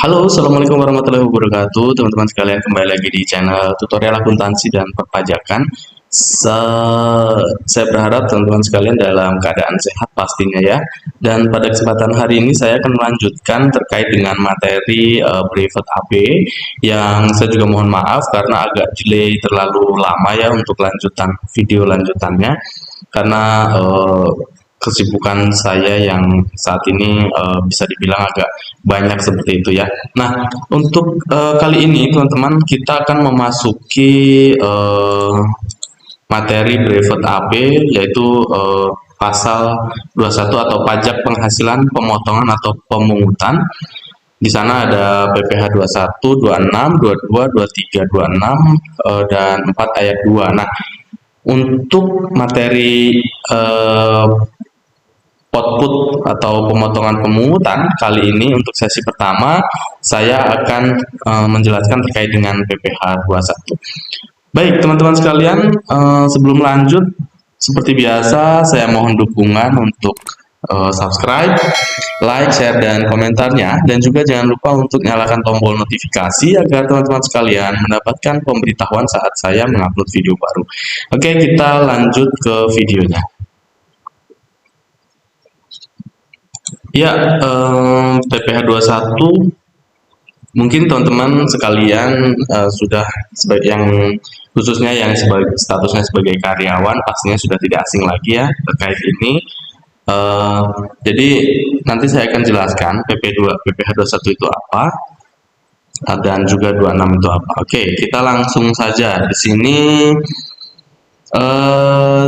Halo, assalamualaikum warahmatullahi wabarakatuh, teman-teman sekalian, kembali lagi di channel tutorial akuntansi dan perpajakan. Saya berharap teman-teman sekalian dalam keadaan sehat pastinya ya. Dan pada kesempatan hari ini saya akan melanjutkan terkait dengan materi private AB yang saya juga mohon maaf karena agak delay terlalu lama ya untuk lanjutan video lanjutannya karena kesibukan saya yang saat ini bisa dibilang agak banyak seperti itu ya. Nah, untuk kali ini teman-teman kita akan memasuki materi private AB yaitu pasal 21 atau pajak penghasilan pemotongan atau pemungutan. Di sana ada PPh 21, 26, 22, 23, 26 dan 4 ayat 2. Nah, untuk materi output atau pemotongan pemungutan kali ini untuk sesi pertama saya akan menjelaskan terkait dengan PPh 21. Baik teman-teman sekalian, sebelum lanjut seperti biasa saya mohon dukungan untuk subscribe, like, share, dan komentarnya, dan juga jangan lupa untuk nyalakan tombol notifikasi agar teman-teman sekalian mendapatkan pemberitahuan saat saya mengupload video baru. Oke, kita lanjut ke videonya. Ya, PPh 21 mungkin teman-teman sekalian sudah yang khususnya yang statusnya sebagai karyawan pastinya sudah tidak asing lagi ya terkait ini. Jadi nanti saya akan jelaskan PPh 21 itu apa dan juga 26 itu apa. Oke, kita langsung saja di sini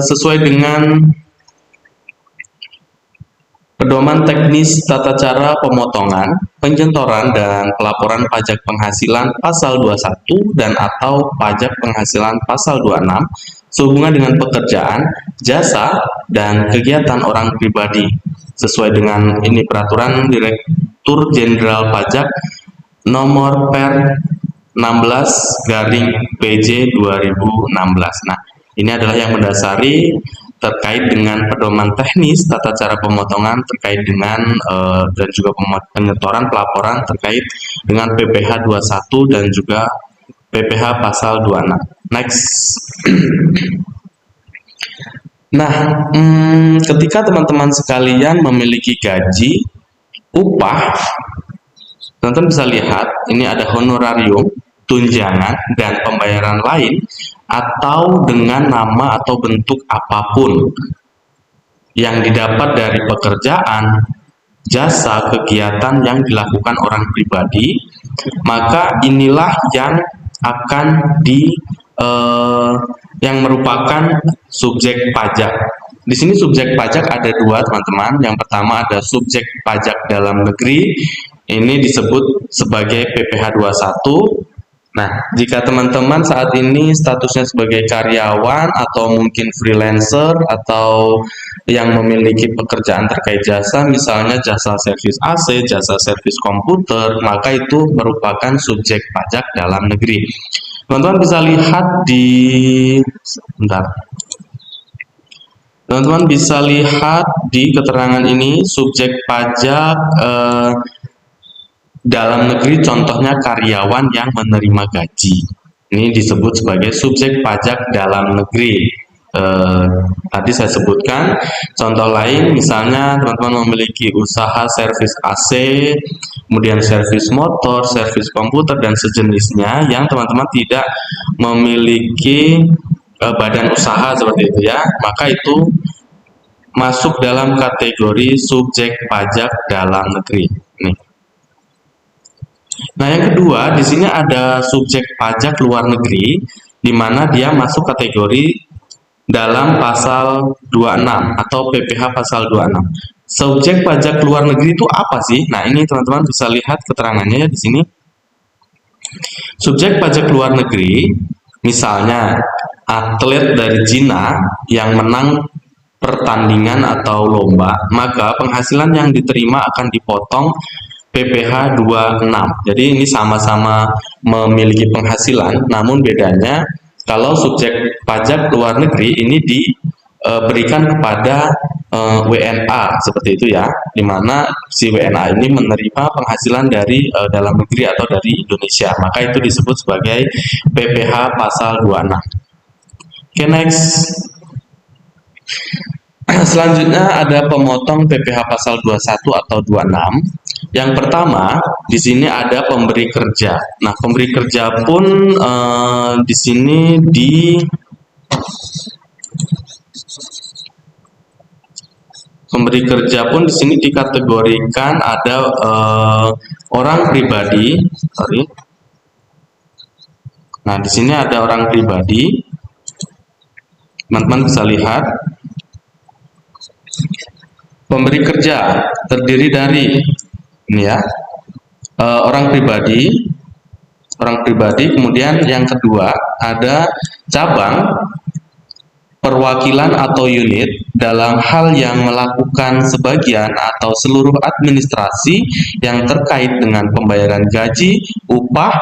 sesuai dengan Pedoman Teknis Tata Cara Pemotongan, Penyentoran, dan Pelaporan Pajak Penghasilan Pasal 21 dan atau Pajak Penghasilan Pasal 26 sehubungan dengan pekerjaan, jasa, dan kegiatan orang pribadi sesuai dengan ini Peraturan Direktur Jenderal Pajak Nomor Per 16/PJ 2016. Nah, ini adalah yang mendasari terkait dengan pedoman teknis tata cara pemotongan terkait dengan dan juga penyetoran pelaporan terkait dengan PPh 21 dan juga PPh pasal 26. Next. Nah, ketika teman-teman sekalian memiliki gaji, upah, teman-teman bisa lihat ini ada honorarium, tunjangan, dan pembayaran lain atau dengan nama atau bentuk apapun yang didapat dari pekerjaan, jasa, kegiatan yang dilakukan orang pribadi, maka inilah yang akan yang merupakan subjek pajak. Di sini subjek pajak ada dua teman-teman. Yang pertama ada subjek pajak dalam negeri, ini disebut sebagai PPh 21. Nah, jika teman-teman saat ini statusnya sebagai karyawan atau mungkin freelancer atau yang memiliki pekerjaan terkait jasa, misalnya jasa servis AC, jasa servis komputer, maka itu merupakan subjek pajak dalam negeri. Teman-teman bisa lihat di Teman-teman bisa lihat di keterangan ini subjek pajak dalam negeri, contohnya karyawan yang menerima gaji. Ini disebut sebagai subjek pajak dalam negeri. Tadi saya sebutkan contoh lain, misalnya teman-teman memiliki usaha servis AC, kemudian servis motor, servis komputer, dan sejenisnya yang teman-teman tidak memiliki badan usaha seperti itu ya, maka itu masuk dalam kategori subjek pajak dalam negeri. Nih. Nah, yang kedua, di sini ada subjek pajak luar negeri, di mana dia masuk kategori dalam pasal 26 atau PPh pasal 26. Subjek pajak luar negeri itu apa sih? Nah, ini teman-teman bisa lihat keterangannya ya di sini. Subjek pajak luar negeri, misalnya atlet dari Cina yang menang pertandingan atau lomba, maka penghasilan yang diterima akan dipotong PPh 26. Jadi ini sama-sama memiliki penghasilan, namun bedanya kalau subjek pajak luar negeri ini diberikan kepada WNA seperti itu ya, dimana si WNA ini menerima penghasilan dari dalam negeri atau dari Indonesia, maka itu disebut sebagai PPh pasal 26. Oke, next. Selanjutnya ada pemotong PPh pasal 21 atau 26. Yang pertama, di sini ada pemberi kerja. Nah, pemberi kerja pun di sini Pemberi kerja pun di sini dikategorikan ada orang pribadi, sorry. Nah, di sini ada orang pribadi. Teman-teman bisa lihat. Pemberi kerja terdiri dari ini ya, orang pribadi, kemudian yang kedua ada cabang, perwakilan atau unit dalam hal yang melakukan sebagian atau seluruh administrasi yang terkait dengan pembayaran gaji, upah,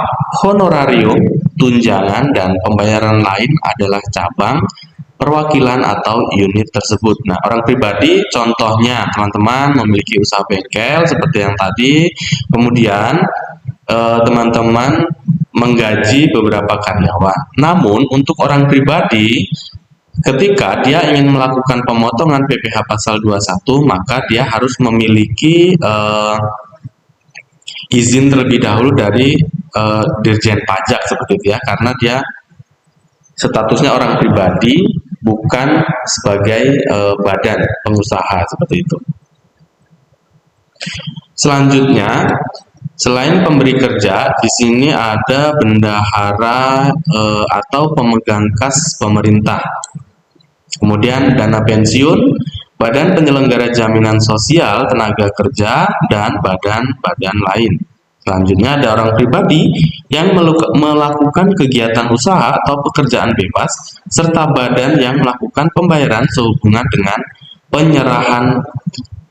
honorarium, tunjangan, dan pembayaran lain adalah cabang, perwakilan atau unit tersebut. Nah, orang pribadi contohnya teman-teman memiliki usaha bengkel seperti yang tadi, kemudian teman-teman menggaji beberapa karyawan. Namun untuk orang pribadi, ketika dia ingin melakukan pemotongan PPh pasal 21, maka dia harus memiliki izin terlebih dahulu dari Dirjen Pajak seperti itu ya, karena dia statusnya orang pribadi, bukan sebagai badan pengusaha seperti itu. Selanjutnya, selain pemberi kerja, di sini ada bendahara atau pemegang kas pemerintah. Kemudian dana pensiun, badan penyelenggara jaminan sosial tenaga kerja, dan badan-badan lain. Selanjutnya ada orang pribadi yang melakukan kegiatan usaha atau pekerjaan bebas, serta badan yang melakukan pembayaran sehubungan dengan penyerahan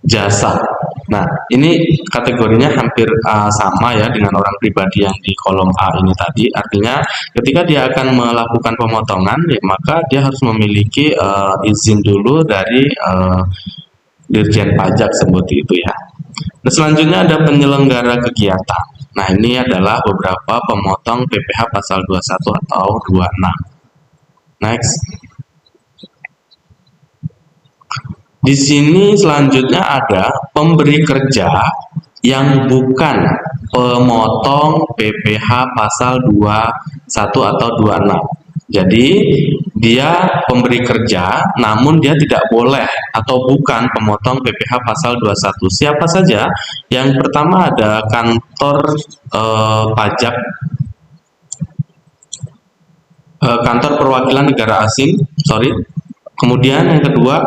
jasa. Nah, ini kategorinya hampir sama ya dengan orang pribadi yang di kolom A ini tadi. Artinya ketika dia akan melakukan pemotongan, ya, maka dia harus memiliki izin dulu dari Dirjen Pajak seperti itu ya. Nah, selanjutnya ada penyelenggara kegiatan. Nah, ini adalah beberapa pemotong PPh pasal 21 atau 26. Next. Di sini selanjutnya ada pemberi kerja yang bukan pemotong PPh pasal 21 atau 26. Jadi dia pemberi kerja, namun dia tidak boleh atau bukan pemotong PPh pasal 21. Siapa saja? Yang pertama ada kantor pajak, kantor perwakilan negara asing, Kemudian yang kedua,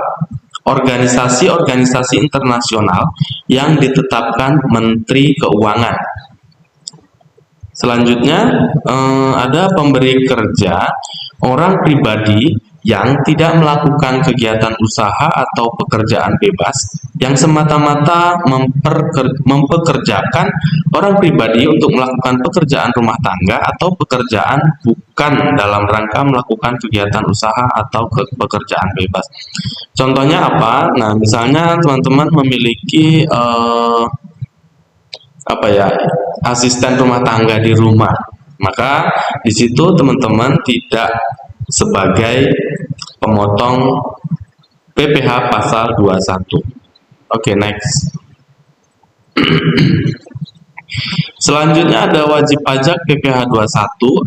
organisasi-organisasi internasional yang ditetapkan Menteri Keuangan. Selanjutnya ada pemberi kerja orang pribadi yang tidak melakukan kegiatan usaha atau pekerjaan bebas yang semata-mata mempekerjakan orang pribadi untuk melakukan pekerjaan rumah tangga atau pekerjaan bukan dalam rangka melakukan kegiatan usaha atau pekerjaan bebas. Contohnya apa? Nah, misalnya teman-teman memiliki asisten rumah tangga di rumah, maka di situ teman-teman tidak sebagai pemotong PPh pasal 21. Oke, next. Selanjutnya ada wajib pajak PPh 21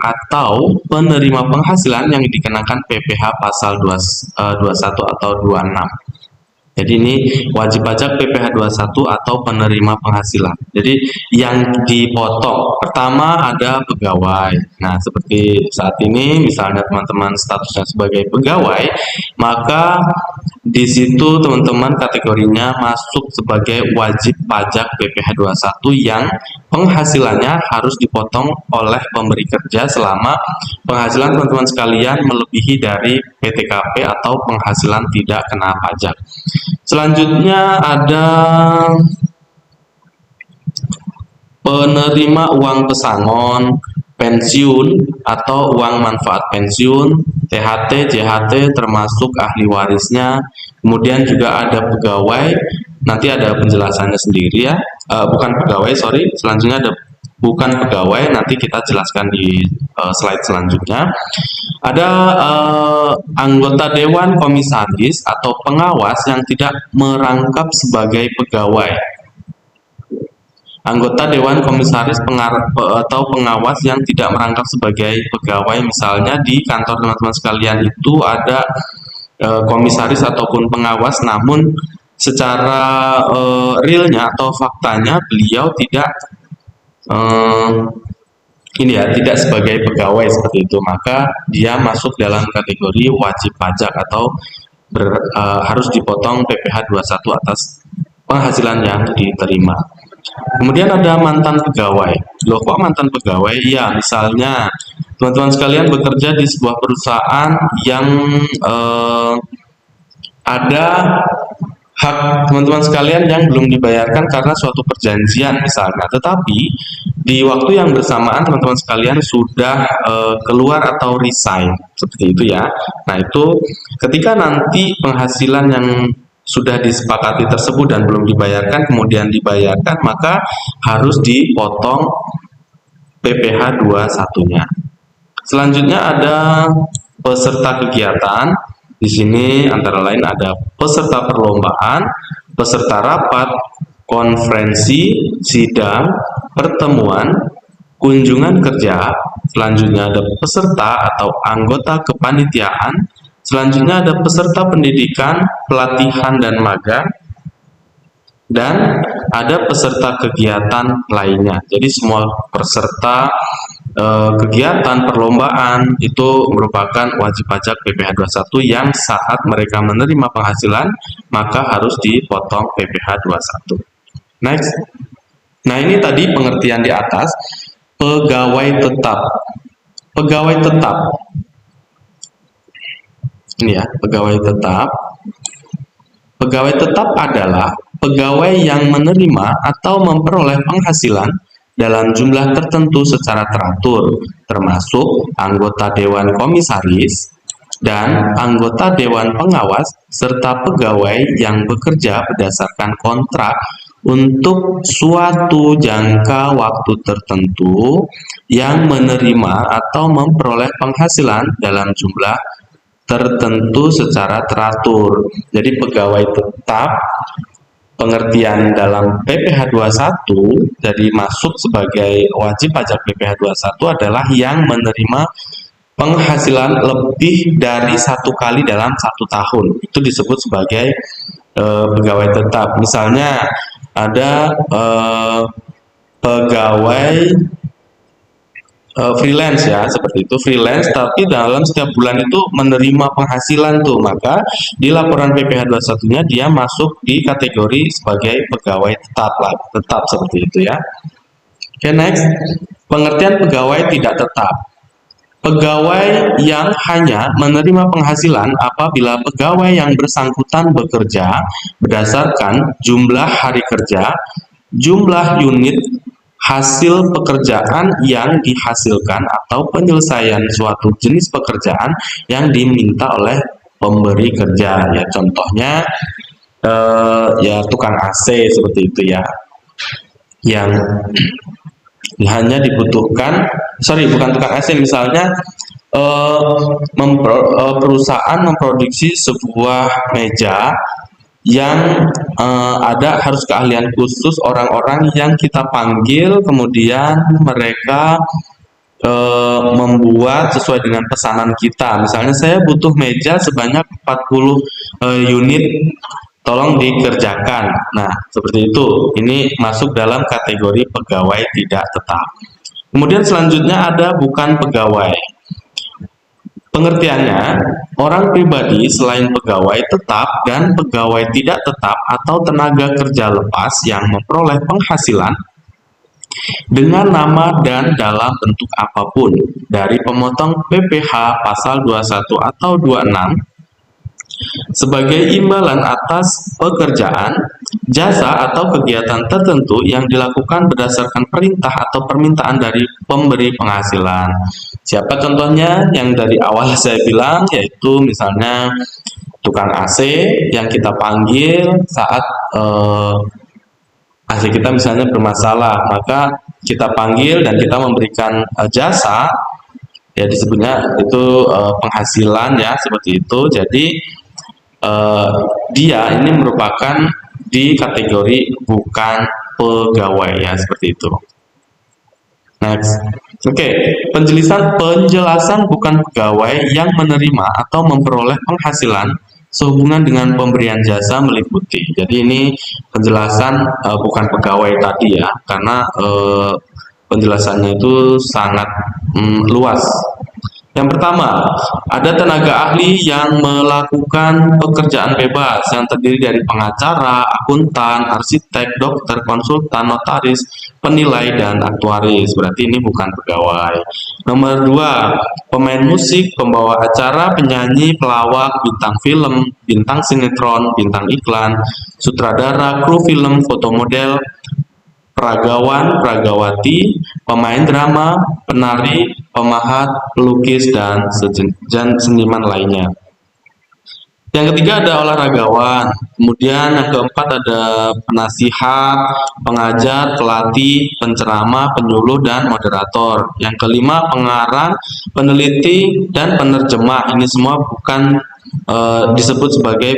atau penerima penghasilan yang dikenakan PPh pasal 21 atau 26. Jadi ini wajib pajak PPh 21 atau penerima penghasilan. Jadi yang dipotong pertama ada pegawai. Nah, seperti saat ini misalnya teman-teman statusnya sebagai pegawai, maka di situ teman-teman kategorinya masuk sebagai wajib pajak PPh 21 yang penghasilannya harus dipotong oleh pemberi kerja selama penghasilan teman-teman sekalian melebihi dari PTKP atau penghasilan tidak kena pajak. Selanjutnya ada penerima uang pesangon, pensiun atau uang manfaat pensiun, THT, JHT termasuk ahli warisnya, kemudian juga ada pegawai, nanti ada penjelasannya sendiri ya, bukan pegawai, sorry, selanjutnya ada bukan pegawai, nanti kita jelaskan di slide selanjutnya. Ada anggota dewan komisaris atau pengawas yang tidak merangkap sebagai pegawai. Anggota dewan komisaris atau pengawas yang tidak merangkap sebagai pegawai, misalnya di kantor teman-teman sekalian itu ada komisaris ataupun pengawas, namun secara realnya atau faktanya beliau tidak tidak sebagai pegawai seperti itu, maka dia masuk dalam kategori wajib pajak atau harus dipotong PPh 21 atas penghasilan yang diterima. Kemudian ada mantan pegawai. Loh, kok mantan pegawai? Ya, misalnya teman-teman sekalian bekerja di sebuah perusahaan yang ada hak teman-teman sekalian yang belum dibayarkan karena suatu perjanjian misalnya, tetapi di waktu yang bersamaan teman-teman sekalian sudah keluar atau resign, seperti itu ya. Nah, itu ketika nanti penghasilan yang sudah disepakati tersebut dan belum dibayarkan kemudian dibayarkan, maka harus dipotong PPh 21-nya. Selanjutnya ada peserta kegiatan. Di sini antara lain ada peserta perlombaan, peserta rapat, konferensi, sidang, pertemuan, kunjungan kerja. Selanjutnya ada peserta atau anggota kepanitiaan. Selanjutnya ada peserta pendidikan, pelatihan, dan magang, dan ada peserta kegiatan lainnya. Jadi semua peserta kegiatan perlombaan itu merupakan wajib pajak PPh 21 yang saat mereka menerima penghasilan maka harus dipotong PPh 21. Next. Nah, ini tadi pengertian di atas. Pegawai tetap. Pegawai tetap. Ini ya, pegawai tetap. Pegawai tetap adalah pegawai yang menerima atau memperoleh penghasilan dalam jumlah tertentu secara teratur, termasuk anggota dewan komisaris dan anggota dewan pengawas serta pegawai yang bekerja berdasarkan kontrak untuk suatu jangka waktu tertentu yang menerima atau memperoleh penghasilan dalam jumlah tertentu secara teratur. Jadi pegawai tetap pengertian dalam PPh 21 jadi masuk sebagai wajib pajak PPh 21 adalah yang menerima penghasilan lebih dari 1 kali dalam 1 tahun. Itu disebut sebagai pegawai tetap. Misalnya ada pegawai freelance ya, seperti itu, freelance tapi dalam setiap bulan itu menerima penghasilan tuh, maka di laporan PPh 21-nya dia masuk di kategori sebagai pegawai tetap seperti itu ya. Oke, next. Pengertian pegawai tidak tetap. Pegawai yang hanya menerima penghasilan apabila pegawai yang bersangkutan bekerja berdasarkan jumlah hari kerja, jumlah unit hasil pekerjaan yang dihasilkan atau penyelesaian suatu jenis pekerjaan yang diminta oleh pemberi kerja ya, contohnya ya tukang AC seperti itu ya, yang hanya dibutuhkan, bukan tukang AC, misalnya perusahaan memproduksi sebuah meja yang ada harus keahlian khusus orang-orang yang kita panggil, kemudian mereka membuat sesuai dengan pesanan kita. Misalnya saya butuh meja sebanyak 40 unit, tolong dikerjakan. Nah, seperti itu. Ini masuk dalam kategori pegawai tidak tetap. Kemudian selanjutnya ada bukan pegawai. Pengertiannya, orang pribadi selain pegawai tetap dan pegawai tidak tetap atau tenaga kerja lepas yang memperoleh penghasilan dengan nama dan dalam bentuk apapun dari pemotong PPh pasal 21 atau 26 sebagai imbalan atas pekerjaan jasa atau kegiatan tertentu yang dilakukan berdasarkan perintah atau permintaan dari pemberi penghasilan. Siapa contohnya? Yang dari awal saya bilang, yaitu misalnya tukang AC yang kita panggil saat AC kita misalnya bermasalah, maka kita panggil dan kita memberikan jasa, ya disebutnya itu penghasilan ya, seperti itu. Jadi dia ini merupakan di kategori bukan pegawai ya, seperti itu. Next. Oke, penjelasan bukan pegawai yang menerima atau memperoleh penghasilan sehubungan dengan pemberian jasa meliputi. Jadi ini penjelasan bukan pegawai tadi ya, karena penjelasannya itu sangat luas. Yang pertama, ada tenaga ahli yang melakukan pekerjaan bebas yang terdiri dari pengacara, akuntan, arsitek, dokter, konsultan, notaris, penilai, dan aktuaris. Berarti ini bukan pegawai. Nomor dua, pemain musik, pembawa acara, penyanyi, pelawak, bintang film, bintang sinetron, bintang iklan, sutradara, kru film, foto model, peragawan, peragawati, pemain drama, penari, pemahat, pelukis, dan seniman lainnya. Yang ketiga ada olahragawan, kemudian yang keempat ada penasihat, pengajar, pelatih, penceramah, penyuluh, dan moderator. Yang kelima pengarang, peneliti, dan penerjemah. Ini semua bukan disebut sebagai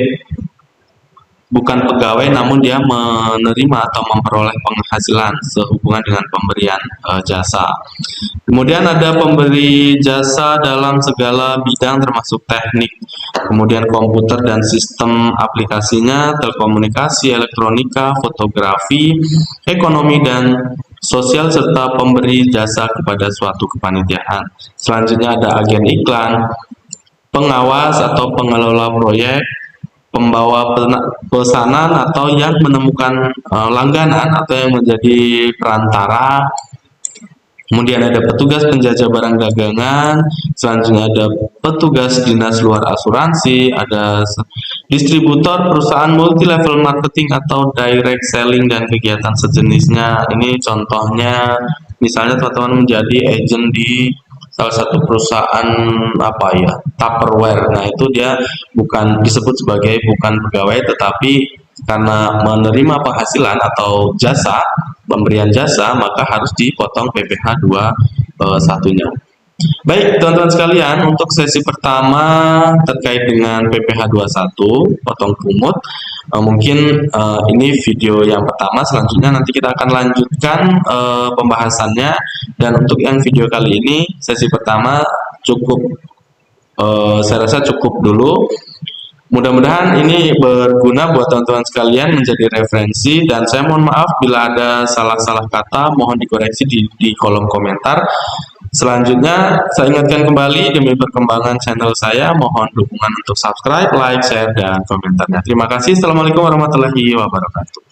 bukan pegawai, namun dia menerima atau memperoleh penghasilan sehubungan dengan pemberian jasa. Kemudian ada pemberi jasa dalam segala bidang termasuk teknik, kemudian komputer dan sistem aplikasinya, telekomunikasi, elektronika, fotografi, ekonomi dan sosial, serta pemberi jasa kepada suatu kepanitiaan. Selanjutnya ada agen iklan, pengawas atau pengelola proyek, pembawa pesanan atau yang menemukan langganan atau yang menjadi perantara. Kemudian ada petugas penjajah barang dagangan, selanjutnya ada petugas dinas luar asuransi, ada distributor, perusahaan multi level marketing atau direct selling dan kegiatan sejenisnya. Ini contohnya misalnya teman-teman menjadi agent di salah satu perusahaan apa ya, Tupperware. Nah, itu dia bukan disebut sebagai bukan pegawai, tetapi karena menerima penghasilan atau jasa, pemberian jasa, maka harus dipotong PPh 21-nya. Baik, teman-teman sekalian, untuk sesi pertama terkait dengan PPh 21, potong pungut, mungkin ini video yang pertama. Selanjutnya nanti kita akan lanjutkan pembahasannya. Dan untuk yang video kali ini, sesi pertama cukup, saya rasa cukup dulu. Mudah-mudahan ini berguna buat teman-teman sekalian, menjadi referensi, dan saya mohon maaf bila ada salah-salah kata, mohon dikoreksi di kolom komentar. Selanjutnya, saya ingatkan kembali demi perkembangan channel saya, mohon dukungan untuk subscribe, like, share, dan komentarnya. Terima kasih. Assalamualaikum warahmatullahi wabarakatuh.